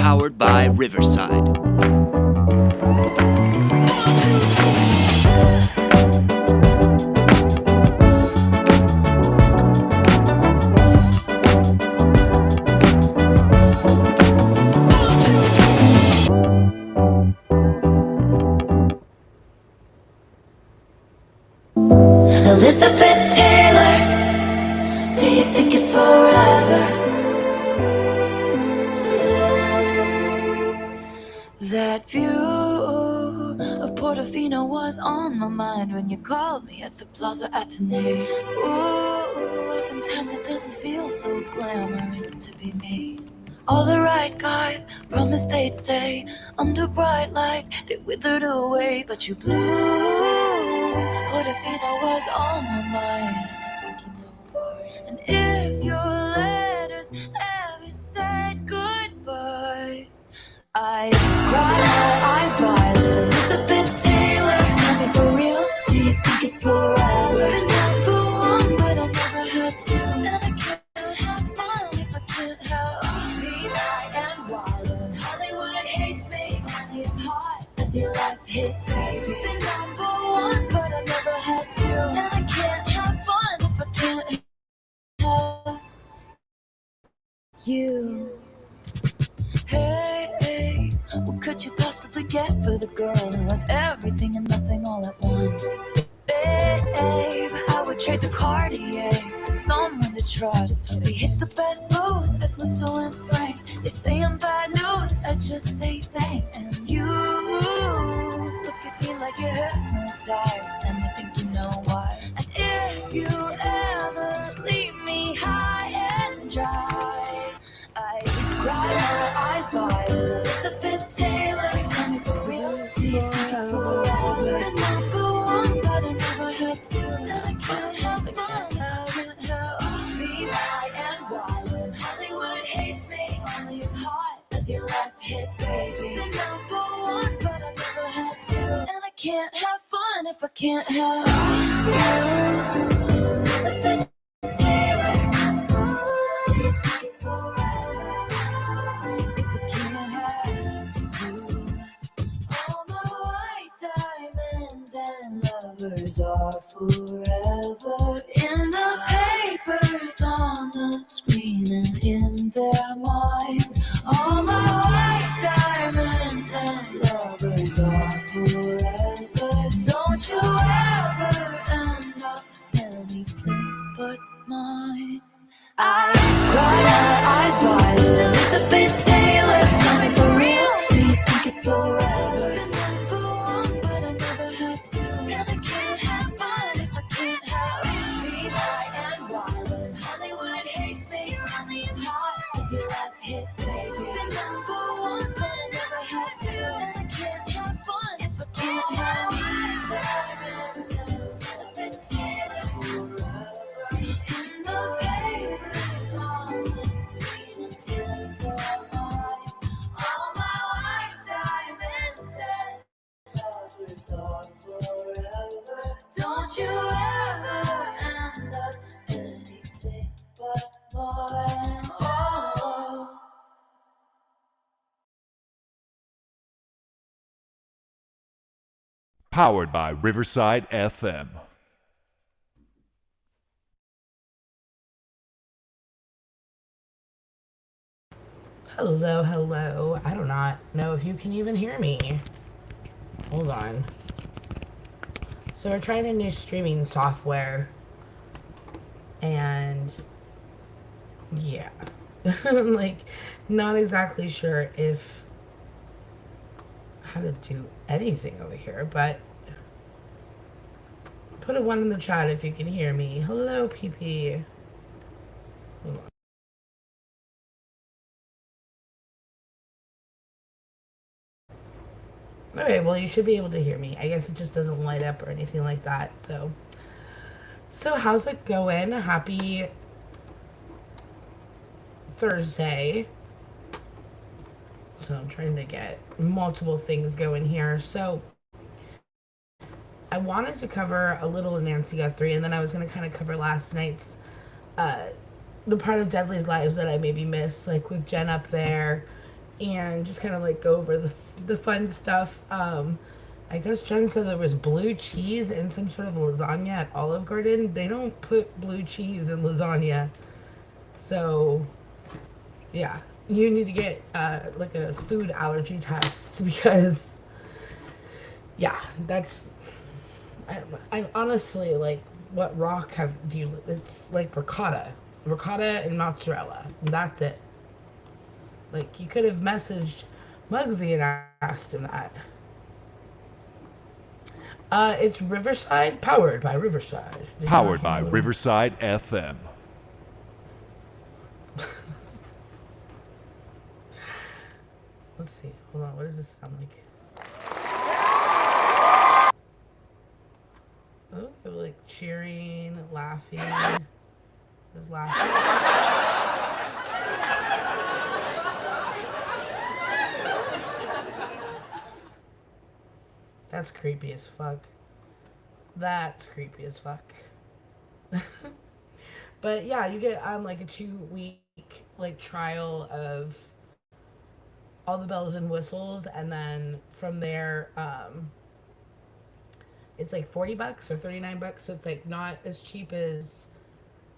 Powered by Riverside. Elizabeth Taylor, do you think it's forever? That view of Portofino was on my mind when you called me at the Plaza Atene. Ooh, oftentimes it doesn't feel so glamorous to be me. All the right guys promised they'd stay under bright lights. They withered away, but you blew. Portofino was on my mind. I think you know why. And if your letters ever said goodbye, I cry my eyes violet. Elizabeth Taylor, tell me for real, do you think it's forever? You're number one, but I never had to. And I can't have fun if I can't help being high and wild. And Hollywood hates me, only as hot as your last hit, baby. Been number one, but I never had to. And I can't have fun if I can't have you. Hey, what could you possibly get for the girl who has everything and nothing all at once? Babe, I would trade the Cartier for someone to trust. We hit the best booth at Musso and Frank's. They say I'm bad news, I just say thanks. And you look at me like you're hypnotized, and I think you know why. And if you ever leave me high and dry, I cry my eyes violet. Elizabeth Taylor, tell me for real, do you think it's forever? You're number one, but I never had to. And I can't have fun, I can't help being high and wild. When Hollywood hates me, only as hot as your last hit, baby. You're number one, but I never had to. And I can't have fun if I can't have you. Elizabeth Taylor, do you think it's forever? Lovers are forever in the papers, on the screen, and in their minds. All my white diamonds and lovers are forever. Don't you ever end up anything but mine. I cry my eyes violet. Elizabeth Taylor, tell me for real, do you think it's forever? You're number one, but I never had to. And I can't have fun if I can't have being high and wild. When Hollywood hates me, only as hot as your last hit, baby. You're number one, but I never had to. And I can't have fun if I can't have diamonds and Elizabeth Taylor. In the papers, on the screen, and in their minds. All my white diamonds and lovers are forever. Don't you ever end up anything but mine. Oh. Powered by Riverside FM. Hello, hello. I do not know if you can even hear me. Hold on. So we're trying a new streaming software. And yeah. I'm like not exactly sure if how to do anything over here, but put a 1 in the chat if you can hear me. Hello, PP. Hold on. Okay, well, you should be able to hear me. I guess it just doesn't light up or anything like that. So how's it going? Happy Thursday. So I'm trying to get multiple things going here. So I wanted to cover a little of Nancy Guthrie, and then I was going to kind of cover last night's the part of Deadly's Lives that I maybe missed, like with Jen up there and just kind of like go over the fun stuff. I guess Jen said there was blue cheese in some sort of lasagna at Olive Garden. They don't put blue cheese in lasagna, so yeah, you need to get like a food allergy test because yeah, that's I'm honestly like, what rock have do you? It's like ricotta and mozzarella. That's it. Like you could have messaged Muggsy and asked him that. It's Riverside, powered by Riverside. Did you not Powered hear by the little- Riverside FM. Let's see. Hold on. What does this sound like? Oh, like cheering, laughing. There's laughing. That's creepy as fuck. That's creepy as fuck. But yeah, you get like a 2 week like trial of all the bells and whistles, and then from there, it's like $40 or $39, so it's like not as cheap as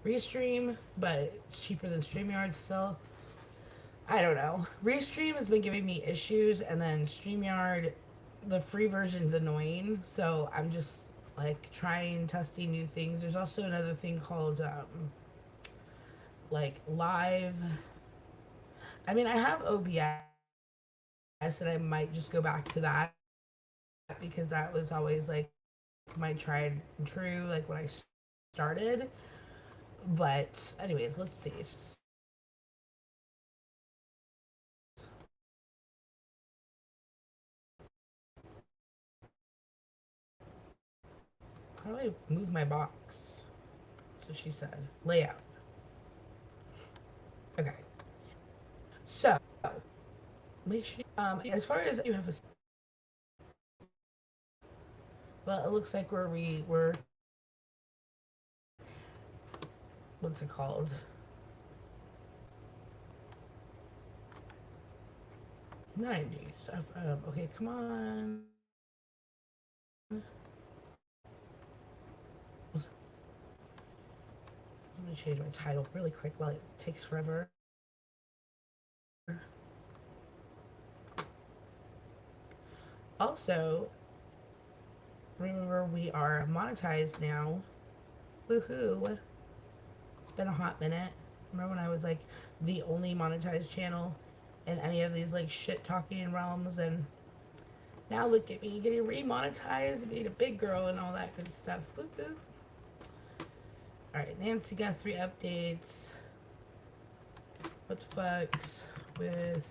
Restream, but it's cheaper than StreamYard still. I don't know. Restream has been giving me issues, and then StreamYard, the free version's annoying, so I'm just like trying testing new things. There's also another thing called like live. I mean, I have OBS, and I might just go back to that because that was always like my tried and true, like when I started. But anyways, let's see. How do I move my box? That's what she said. Layout. Okay. So, make sure, as far as you have a, well, it looks like we're, what's it called? 90s. Okay, come on. I'm gonna change my title really quick while it takes forever. Also, remember we are monetized now. Woohoo! It's been a hot minute. Remember when I was like the only monetized channel in any of these like shit talking realms, and now look at me getting remonetized, being a big girl and all that good stuff. Woohoo! Alright, Nancy Guthrie updates. What the fucks with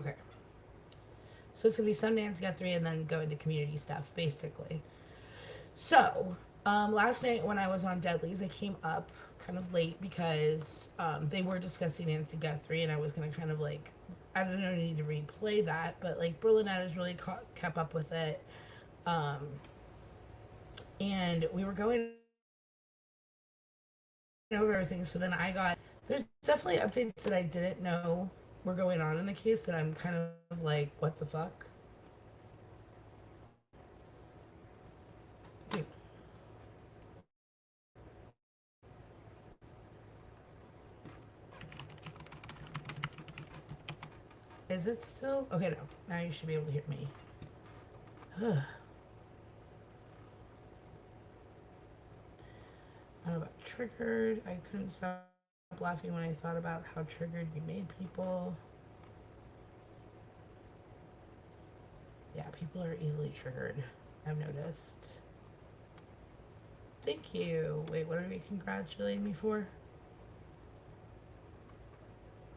okay. So it's gonna be some Nancy Guthrie and then go into community stuff, basically. So, last night when I was on Deadlies, I came up kind of late because they were discussing Nancy Guthrie, and I was gonna kind of like, I don't know, I need to replay that, but like Berlinette has really kept up with it, and we were going over everything. So then there's definitely updates that I didn't know were going on in the case that I'm kind of like, what the fuck? Dude. Is it still? Okay, no. Now you should be able to hear me. I don't know about triggered. I couldn't stop laughing when I thought about how triggered you made people. Yeah, people are easily triggered, I've noticed. Thank you. Wait, what are we congratulating me for?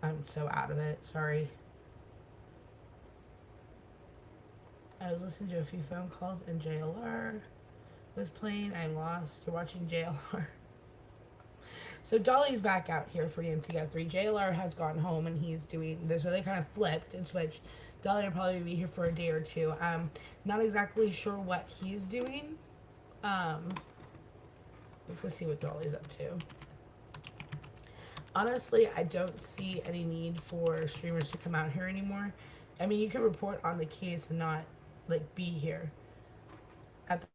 I'm so out of it. Sorry. I was listening to a few phone calls and JLR was playing. I'm lost. You're watching JLR. So Dolly's back out here for Nancy Guthrie. JLR has gone home and he's doing this. So they kind of flipped and switched. Dolly will probably be here for a day or two. Not exactly sure what he's doing. Let's go see what Dolly's up to. Honestly, I don't see any need for streamers to come out here anymore. I mean, you can report on the case and not, like, be here at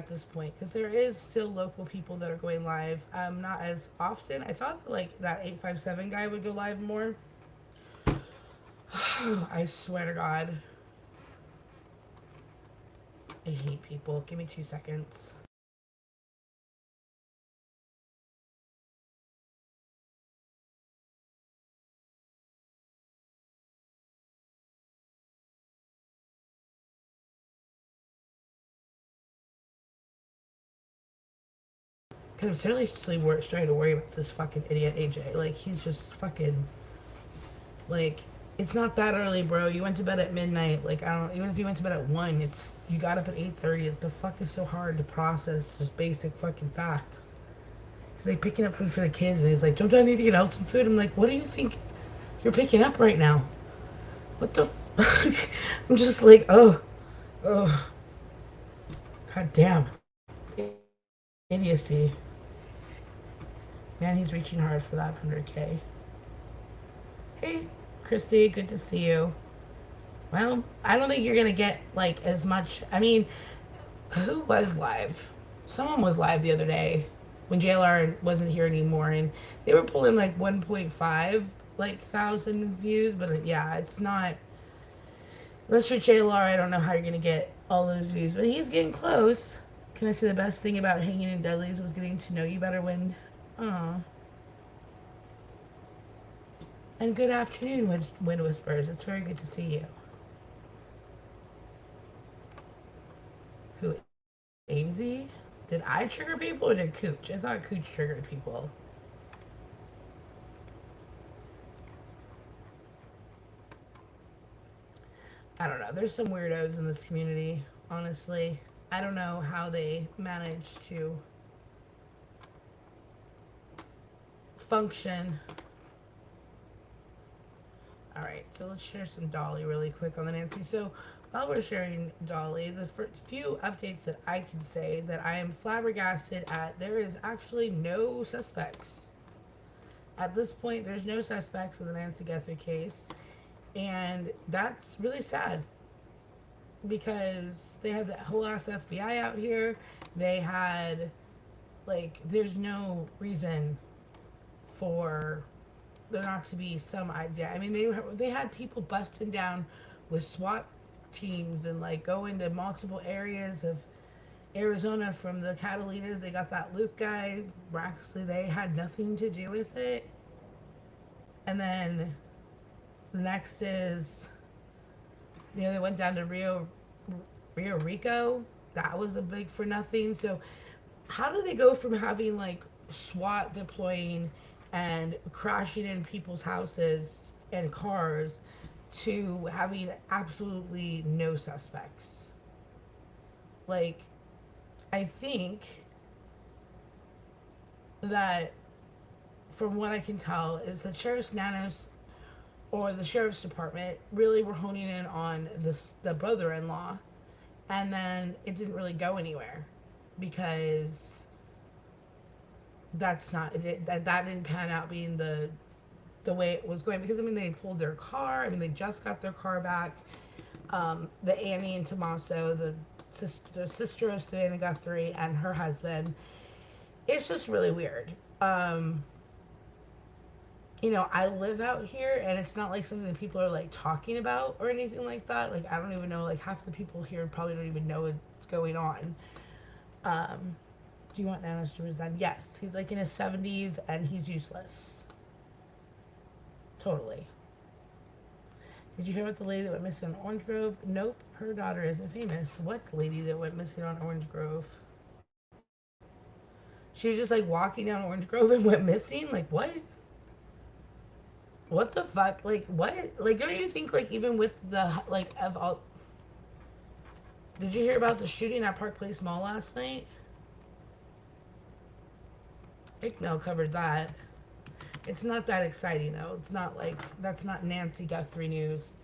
this point, because there is still local people that are going live. Not as often. I thought like that 857 guy would go live more. I swear to God, I hate people. Give me 2 seconds. Cause I'm seriously starting to worry about this fucking idiot AJ. Like, he's just fucking, like, it's not that early, bro. You went to bed at midnight. Like, I don't, even if you went to bed at 1, you got up at 8:30. What the fuck is so hard to process just basic fucking facts? He's like picking up food for the kids, and he's like, don't I need to get out some food? I'm like, what do you think you're picking up right now? What the fuck? I'm just like, oh. God damn. Idiocy. Man, he's reaching hard for that 100K. Hey, Christy, good to see you. Well, I don't think you're gonna get like as much. I mean, who was live? Someone was live the other day when JLR wasn't here anymore, and they were pulling like 1.5 like thousand views. But yeah, it's not. Unless you're JLR, I don't know how you're gonna get all those views. But he's getting close. Can I say the best thing about hanging in Deadlies was getting to know you better, Wind? Aw. And good afternoon, Wind Whispers. It's very good to see you. Who? Amesy? Did I trigger people or did Cooch? I thought Cooch triggered people. I don't know. There's some weirdos in this community, honestly. I don't know how they manage to function. Alright, so let's share some Dolly really quick on the Nancy. So while we're sharing Dolly, the few updates that I can say that I am flabbergasted at, there is actually no suspects. At this point, there's no suspects in the Nancy Guthrie case. And that's really sad. Because they had the whole ass FBI out here. They had, like, there's no reason for there not to be some idea. I mean, they had people busting down with SWAT teams and, like, go into multiple areas of Arizona from the Catalinas. They got that Luke guy. Braxley, they had nothing to do with it. And then the next is, you know, they went down to Rio Rico. That was a big for nothing. So how do they go from having like SWAT deploying and crashing in people's houses and cars to having absolutely no suspects? Like, I think that from what I can tell is the Sheriff's Nanos or the Sheriff's Department really were honing in on the brother-in-law, and then it didn't really go anywhere because that's not that didn't pan out being the way it was going. Because I mean, they pulled their car. I mean, they just got their car back. The Annie and Tommaso, the sister of Savannah Guthrie and her husband. It's just really weird. You know, I live out here, and it's not like something that people are like talking about or anything like that. Like, I don't even know, like half the people here probably don't even know what's going on. Do you want Nanos to resign? Yes. He's like in his 70s and he's useless. Totally. Did you hear about the lady that went missing on Orange Grove? Nope. Her daughter isn't famous. What lady that went missing on Orange Grove? She was just like walking down Orange Grove and went missing? Like, what? What the fuck? Like, what? Like, don't you think, like, even with the, like, of all... Did you hear about the shooting at Park Place Mall last night? Ickmail covered that. It's not that exciting though. It's not like that's not Nancy Guthrie news.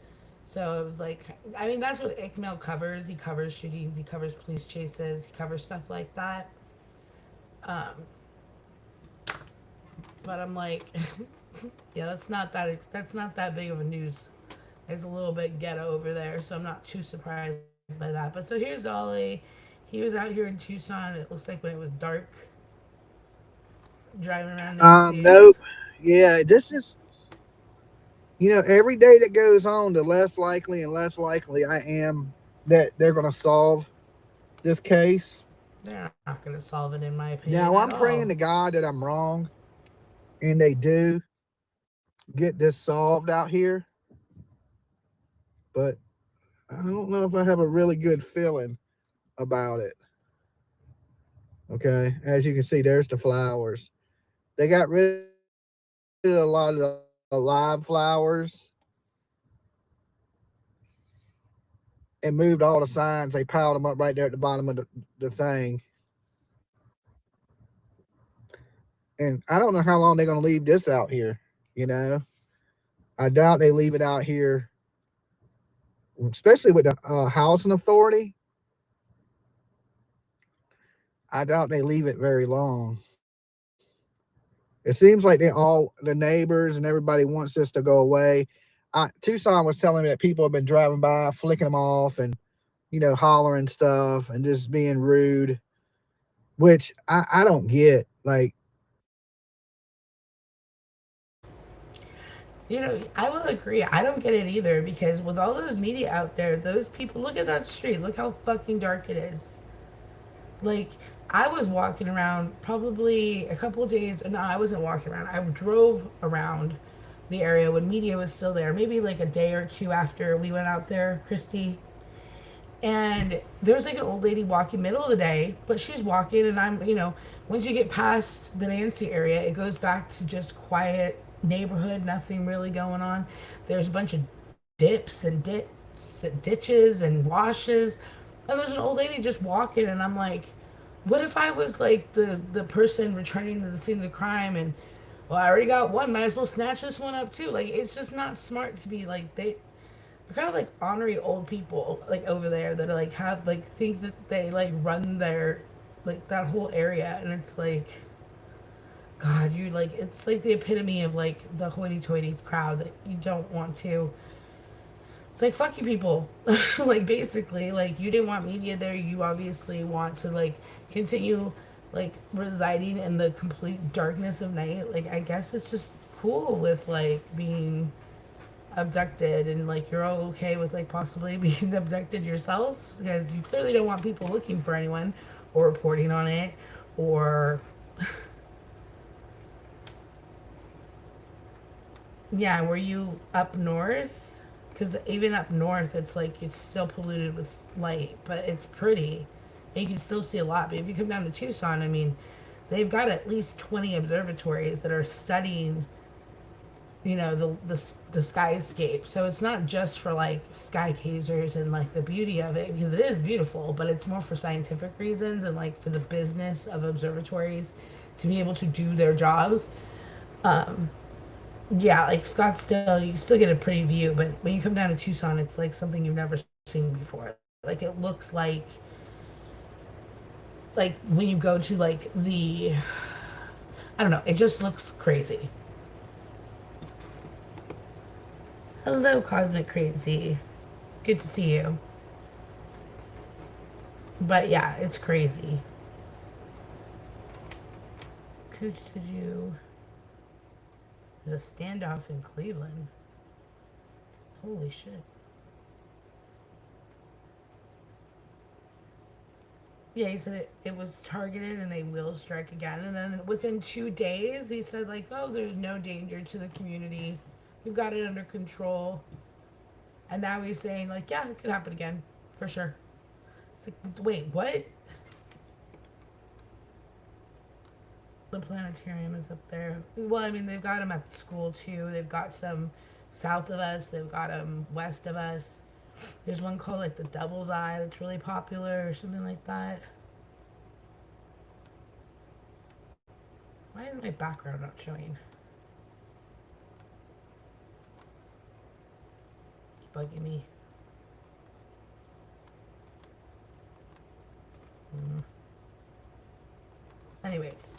So it was like, I mean, that's what Ickmail covers. He covers shootings, he covers police chases, he covers stuff like that. Um, but I'm like, yeah, that's not that big of a news. It's a little bit ghetto over there, so I'm not too surprised by that. But so here's Dolly. He was out here in Tucson. It looks like when it was dark, driving around Nancy's. Nope. Yeah, this is, every day that goes on, the less likely and less likely I am that they're going to solve this case. They're not going to solve it, in my opinion, at Now, I'm all. praying to God that I'm wrong and they do get this solved out here, but I don't know if I have a really good feeling about it. Okay, as you can see, there's the flowers. They got rid of a lot of the live flowers and moved all the signs. They piled them up right there at the bottom of the thing. And I don't know how long they're going to leave this out here. You know, I doubt they leave it out here, especially with the housing authority. I doubt they leave it very long. It seems like the neighbors and everybody wants this to go away. Tucson was telling me that people have been driving by, flicking them off, and hollering stuff and just being rude, which I don't get. Like, I will agree. I don't get it either because with all those media out there, those people, look at that street. Look how fucking dark it is. Like, I was walking around probably a couple of days. No, I wasn't walking around. I drove around the area when media was still there. Maybe like a day or two after we went out there, Christy. And there's like an old lady walking middle of the day, but she's walking, and once you get past the Nancy area, it goes back to just quiet neighborhood, nothing really going on. There's a bunch of ditches and washes, and there's an old lady just walking, and I'm like, what if I was like the person returning to the scene of the crime, and well, I already got one, might as well snatch this one up too. Like, it's just not smart to be like they're kind of like ornery old people like over there that like have like think that they like run their like that whole area, and it's like, God, you like, it's like the epitome of like the hoity-toity crowd that you don't want to. It's like, fuck you people. Like, basically, like, you didn't want media there. You obviously want to like continue like residing in the complete darkness of night. Like, I guess it's just cool with like being abducted, and like you're all okay with like possibly being abducted yourself because you clearly don't want people looking for anyone or reporting on it, or yeah, were you up north? Because even up north, it's like it's still polluted with light, but it's pretty. And you can still see a lot. But if you come down to Tucson, I mean, they've got at least 20 observatories that are studying, the skyscape. So it's not just for like sky gazers and like the beauty of it, because it is beautiful, but it's more for scientific reasons and like for the business of observatories to be able to do their jobs. Um, yeah, like Scottsdale, you still get a pretty view, but when you come down to Tucson, it's like something you've never seen before. Like, it looks like when you go to like I don't know, it just looks crazy. Hello, Cosmic Crazy. Good to see you. But yeah, it's crazy. Coach, did you? There's a standoff in Cleveland. Holy shit. Yeah, he said it was targeted and they will strike again. And then within 2 days, he said, like, oh, there's no danger to the community. We've got it under control. And now he's saying, like, yeah, it could happen again. For sure. It's like, wait, what? The planetarium is up there. Well, I mean, they've got them at the school, too. They've got some south of us. They've got them west of us. There's one called, like, the Devil's Eye that's really popular or something like that. Why is my background not showing? It's bugging me. Anyways.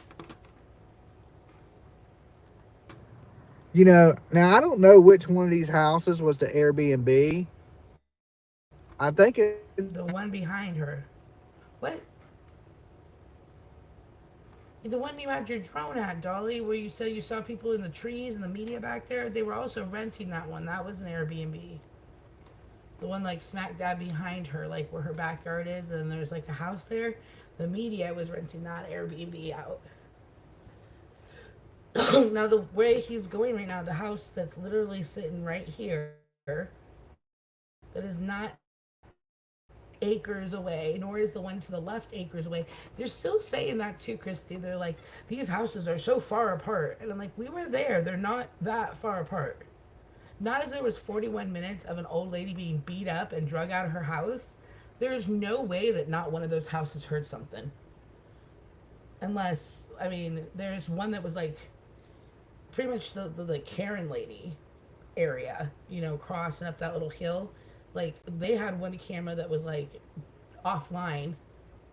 You know, now I don't know which one of these houses was the Airbnb. I think it's The one behind her. What? The one you had your drone at, Dolly, where you said you saw people in the trees and the media back there. They were also renting that one. That was an Airbnb. The one like smack dab behind her, like where her backyard is, and there's like a house there. The media was renting that Airbnb out. Now the way he's going right now, the house that's literally sitting right here, that is not acres away, nor is the one to the left acres away. They're still saying that too, Christy. They're like, these houses are so far apart. And I'm like, we were there. They're not that far apart. Not if there was 41 minutes of an old lady being beat up and drug out of her house. There's no way that not one of those houses heard something. Unless, I mean, there's one that was like pretty much the Karen lady area, you know, crossing up that little hill. Like, they had one camera that was like offline,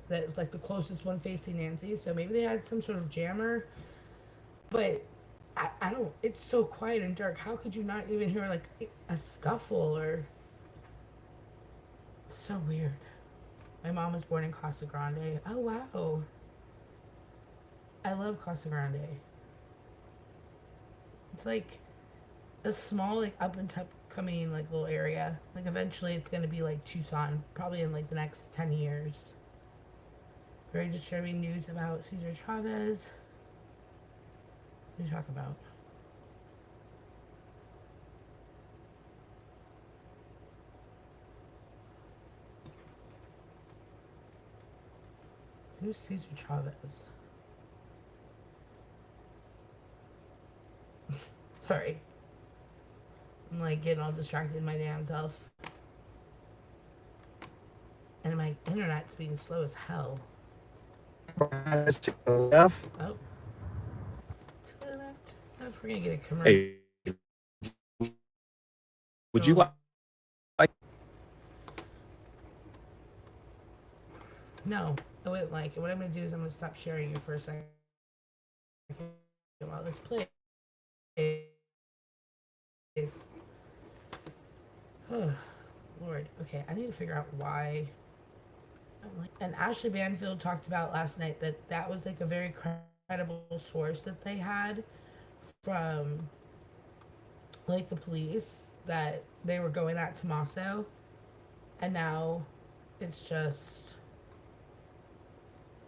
that was like the closest one facing Nancy. So maybe they had some sort of jammer. But I don't, it's so quiet and dark. How could you not even hear like a scuffle or. It's so weird. My mom was born in Casa Grande. Oh, wow. I love Casa Grande. It's like a small, like, up and coming, like, little area. Like, eventually it's going to be like Tucson, probably in like the next 10 years. Very disturbing news about Cesar Chavez. What are you talking about? Who's Cesar Chavez? Sorry. I'm like getting all distracted in my damn self. And my internet's being slow as hell. to the left. Oh. To the left. We're gonna get a commercial. Hey, would you like? No, I wouldn't like it. What I'm gonna do is I'm gonna stop sharing you for a second while this plays. Oh, Lord. Okay, I need to figure out why. And Ashley Banfield talked about last night that was like a very credible source that they had from like the police, that they were going at Tommaso, and now it's just.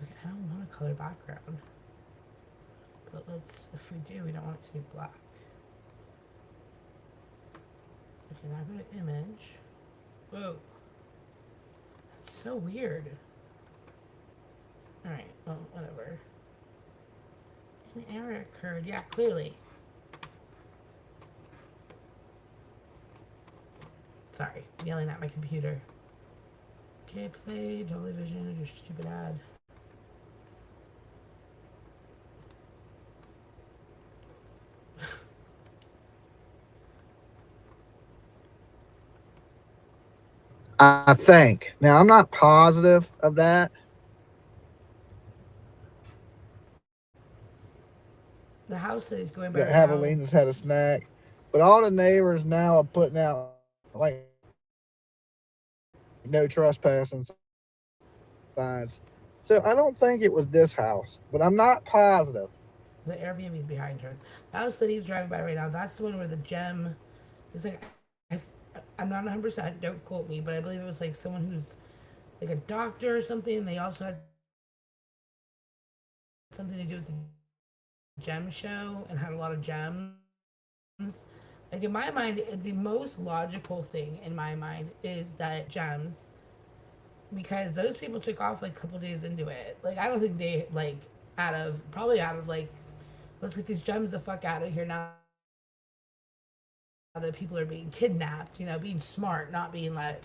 Okay, I don't want a color background, but let's, if we do, we don't want it to be black. Okay, now go to image. Whoa. That's so weird. Alright, well, whatever. An error occurred. Yeah, clearly. Sorry, I'm yelling at my computer. Okay, play, Dolly Vision, your stupid ad. I think. Now I'm not positive of that. The house that he's going by That right now. Javelina's had a snack, but all the neighbors now are putting out like no trespassing signs. So I don't think it was this house, but I'm not positive. The Airbnb's behind her. The house that he's driving by right now, that's the one where the gem is like. I'm not 100%, don't quote me, but I believe it was like someone who's like a doctor or something. And they also had something to do with the gem show and had a lot of gems. Like, in my mind, the most logical thing in my mind is that gems, because those people took off like a couple days into it. Like, I don't think they, like, probably out of like, let's get these gems the fuck out of here now that people are being kidnapped, you know, being smart, not being like,